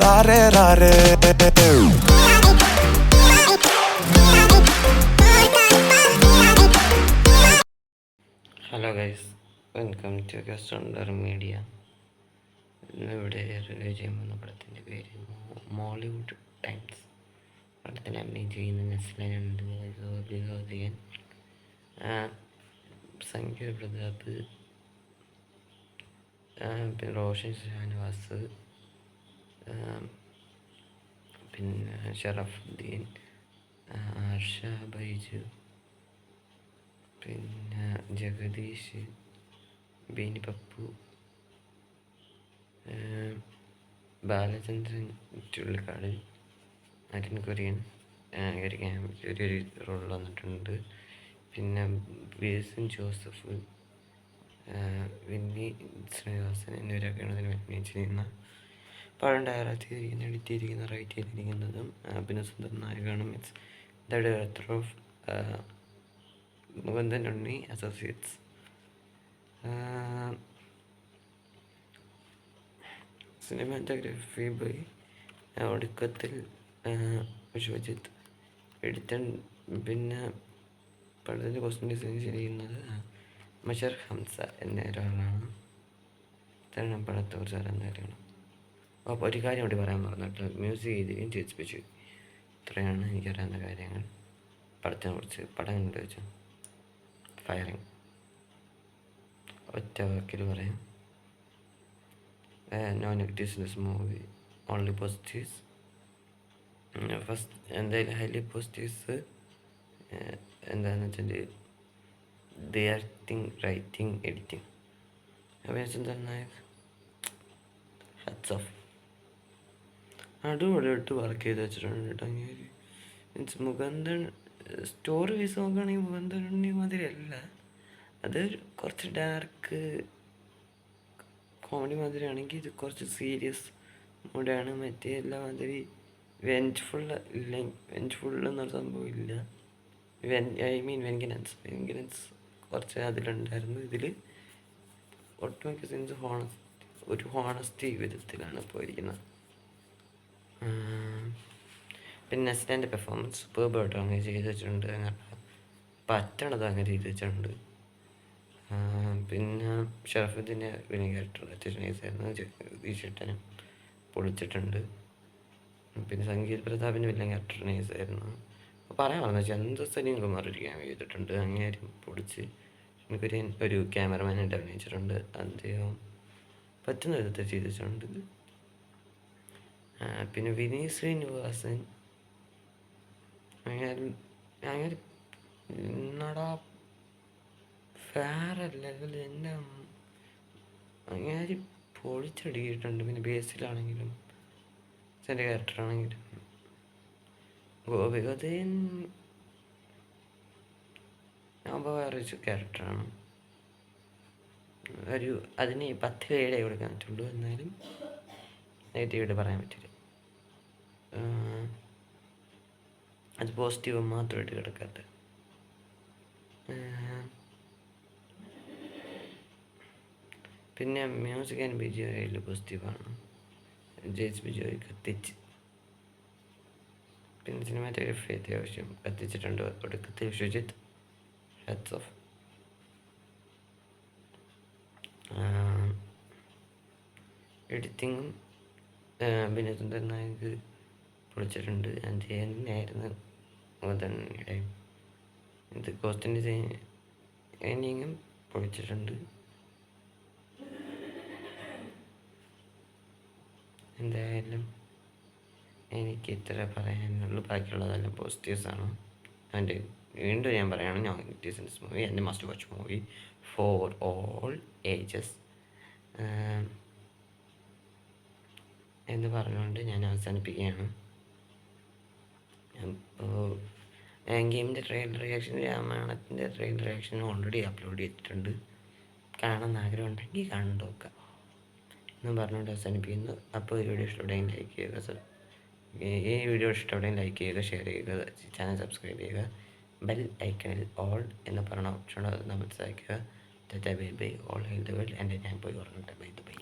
rare rare. Hello guys, welcome to ഗസ്റ്റർ media. ഇന്നിവിടെ review ചെയ്യാൻ പോകുന്ന പടത്തിൻ്റെ പേര് മോളിവുഡ് ടൈംസ്. പടത്തിൽ അഭിനയം ചെയ്യുന്ന നസ്ലനുണ്ട്, ഗോപികോദിയൻ, സംഗീത പ്രതാപ്, പിന്നെ റോഷൻ ഷാനവാസ്, പിന്നെ ഷറഫുദ്ദീൻ, ആർഷ ബൈജു, പിന്നെ ജഗദീഷ്, ബീനി പപ്പു, ബാലചന്ദ്രൻ ചുള്ളിക്കാട്, അരുൺ കുര്യൻ ഒരു റോൾ വന്നിട്ടുണ്ട്. പിന്നെ ബേസിൻ ജോസഫ്, വിന്നി ശ്രീനിവാസൻ എന്നിവരൊക്കെയാണ് അതിന് അഭിനയിച്ചിരിക്കുന്ന പടം ഡയറക്റ്റ് ചെയ്തിരിക്കുന്ന, എഡിറ്റ് ചെയ്തിരിക്കുന്ന, റൈറ്റ് ചെയ്തിരിക്കുന്നതും പിന്നെ സ്വന്തം നായകനും it's the director of Mukundan Unni Associates. Cinematography by ഒടുക്കത്തിൽ വിശ്വജിത്ത്, എഡിറ്റർ പിന്നെ പടത്തിൻ്റെ കോസ്റ്റ്യൂം ഡിസൈൻ ചെയ്യുന്നത് മഷർ ഹംസ എന്ന ഒരാളാണ്. ഇതാണ് പടത്തെ കുറിച്ച് അറിയാൻ കാര്യമാണ്. അപ്പോൾ ഒരു കാര്യം കൂടി പറയാൻ പറഞ്ഞിട്ട്, മ്യൂസിക് ചെയ്തിരിക്കും ചേച്ചിപ്പിച്ചു. ഇത്രയാണ് എനിക്കറിയാവുന്ന കാര്യങ്ങൾ പടത്തിനെ കുറിച്ച്. പടം കണ്ടു വെച്ചു ഫയറിങ് ഒറ്റ വാക്കിൽ പറയാം, no negatives in this movie, only positives. First എന്തായാലും ഹൈലി പോസിറ്റീവ്സ് എന്താണെന്ന് വെച്ചാൽ ഡയറക്റ്റിംഗ്, റൈറ്റിംഗ്, എഡിറ്റിംഗ്. അഭിനയിച്ചത് ഹാറ്റ്സ് ഓഫ്. അടിപൊളിയായിട്ട് വർക്ക് ചെയ്ത് വെച്ചിട്ടുണ്ട് കേട്ടോ. മീൻസ് മുകുന്ദൻ സ്റ്റോറി വൈസ് നോക്കുകയാണെങ്കിൽ മുകുന്ദൻ ഉണ്ണി മാതിരി അല്ല, അത് കുറച്ച് ഡാർക്ക് കോമഡി മാതിരി ആണെങ്കിൽ ഇത് കുറച്ച് സീരിയസ് മൂഡാണ്. മറ്റേ എല്ലാ മാതിരി വെഞ്ച്ഫുൾ എന്നൊരു സംഭവം ഇല്ല. വെൻഗനൻസ് കുറച്ച് അതിലുണ്ടായിരുന്നു. ഇതിൽ ഒട്ടുമിക്ക സീൻസ് ഒരു ഹോണസ്റ്റി വിധത്തിലാണ് പോയിരിക്കുന്നത്. പിന്നെ നെസ്ലിൻ്റെ പെർഫോമൻസ് സൂപ്പർബായിട്ട് അങ്ങനെ ചെയ്ത് വെച്ചിട്ടുണ്ട്. അങ്ങനെ പറ്റണത് അങ്ങനെ ചെയ്ത് വെച്ചിട്ടുണ്ട്. പിന്നെ ഷറഫുദ്ദീൻ്റെ വിനയ ക്യാരക്ടർ അത്യാവശ്യം നൈസായിരുന്നു. ജഗദീഷേട്ടനും പൊളിച്ചിട്ടുണ്ട്. പിന്നെ സംഗീത പ്രതാപിൻ്റെ വില്ലൻ ക്യാരക്ടർ നൈസായിരുന്നു. അപ്പോൾ പറയാൻ പറഞ്ഞാൽ ചന്ദ്രസലീം കുമാർ ഒരു ക്യാമറ ചെയ്തിട്ടുണ്ട്, അങ്ങേരും പൊളിച്ച്. എനിക്കൊരു ഒരു ക്യാമറമാനായിട്ട് അഭിനയിച്ചിട്ടുണ്ട്, അദ്ദേഹം പറ്റുന്ന വിധത്തിൽ ചെയ്ത് വെച്ചിട്ടുണ്ട്. പിന്നെ വിനീത് ശ്രീനിവാസൻ അങ്ങനെ എന്നടാ വേറെ ലെവൽ, എൻ്റെ അങ്ങനെ പൊളിച്ചടിക്കിയിട്ടുണ്ട്. പിന്നെ ബേസിലാണെങ്കിലും എൻ്റെ ക്യാരക്ടറാണെങ്കിലും ഗോപികതയൻ അപ്പോൾ വേറൊരു ക്യാരക്ടറാണ്. ഒരു അതിന് 10 കൊടുക്കാൻ പറ്റുള്ളൂ, എന്നാലും നെഗറ്റീവായിട്ട് പറയാൻ പറ്റില്ല. അത് പോസിറ്റീവ് മാത്രമായിട്ട് കിടക്കാത്ത. പിന്നെ മ്യൂസിക് ആൻഡ് ബിജോയിൽ പോസിറ്റീവാണ്, ജെയ്സ് ബിജോയ് കത്തിച്ച്. പിന്നെ സിനിമാറ്റോഗ്രാഫി അത്യാവശ്യം കത്തിച്ചിട്ടുണ്ട്. ഒടുക്കത്തിൽ വിശ്വജിത്ത്, ഹാറ്റ്സ് ഓഫ്. എഡിറ്റിങ്ങും അഭിനയത്തിൻ്റെ നായക് പൊളിച്ചിട്ടുണ്ട്. അത് തന്നെയായിരുന്നു മുകുന്ദൻ്റെ. ഇത് കോസ്റ്റ്യൂം ഡിസൈനിങ്ങും പൊളിച്ചിട്ടുണ്ട്. എന്തായാലും എനിക്ക് ഇത്ര പറയാനുള്ളൂ, ബാക്കിയുള്ളതെല്ലാം പോസിറ്റീവ്സാണ്. അതിൻ്റെ വീണ്ടും ഞാൻ പറയുകയാണ്, no negatives in this movie and must watch movie for all ages എന്ന് പറഞ്ഞുകൊണ്ട് ഞാൻ അവസാനിപ്പിക്കുകയാണ്. അപ്പോൾ ഗെയിമിൻ്റെ ട്രെയിലർ റിയാക്ഷൻ, രാമായണത്തിൻ്റെ ട്രെയിലർ റിയാക്ഷൻ ഓൾറെഡി അപ്ലോഡ് ചെയ്തിട്ടുണ്ട്. കാണാൻ ആഗ്രഹം ഉണ്ടെങ്കിൽ കണ്ടു നോക്കാം എന്ന് പറഞ്ഞുകൊണ്ട് അവസാനിപ്പിക്കുന്നു. അപ്പോൾ ഈ വീഡിയോ ഇഷ്ടപ്പെടുകയും ലൈക്ക് ചെയ്യുക, ഈ വീഡിയോ ഇഷ്ടപ്പെടുകയും ലൈക്ക് ചെയ്യുക, ഷെയർ ചെയ്യുക, ചാനൽ സബ്സ്ക്രൈബ് ചെയ്യുക, ബെൽ ഐക്കണിൽ ഓൾ എന്ന് പറഞ്ഞ ഓപ്ഷൻ അത് മനസ്സിലാക്കുക. Bye bye, all hell the world. എൻ്റെ ഞാൻ പോയി പറഞ്ഞിട്ട് ബൈ ബൈ.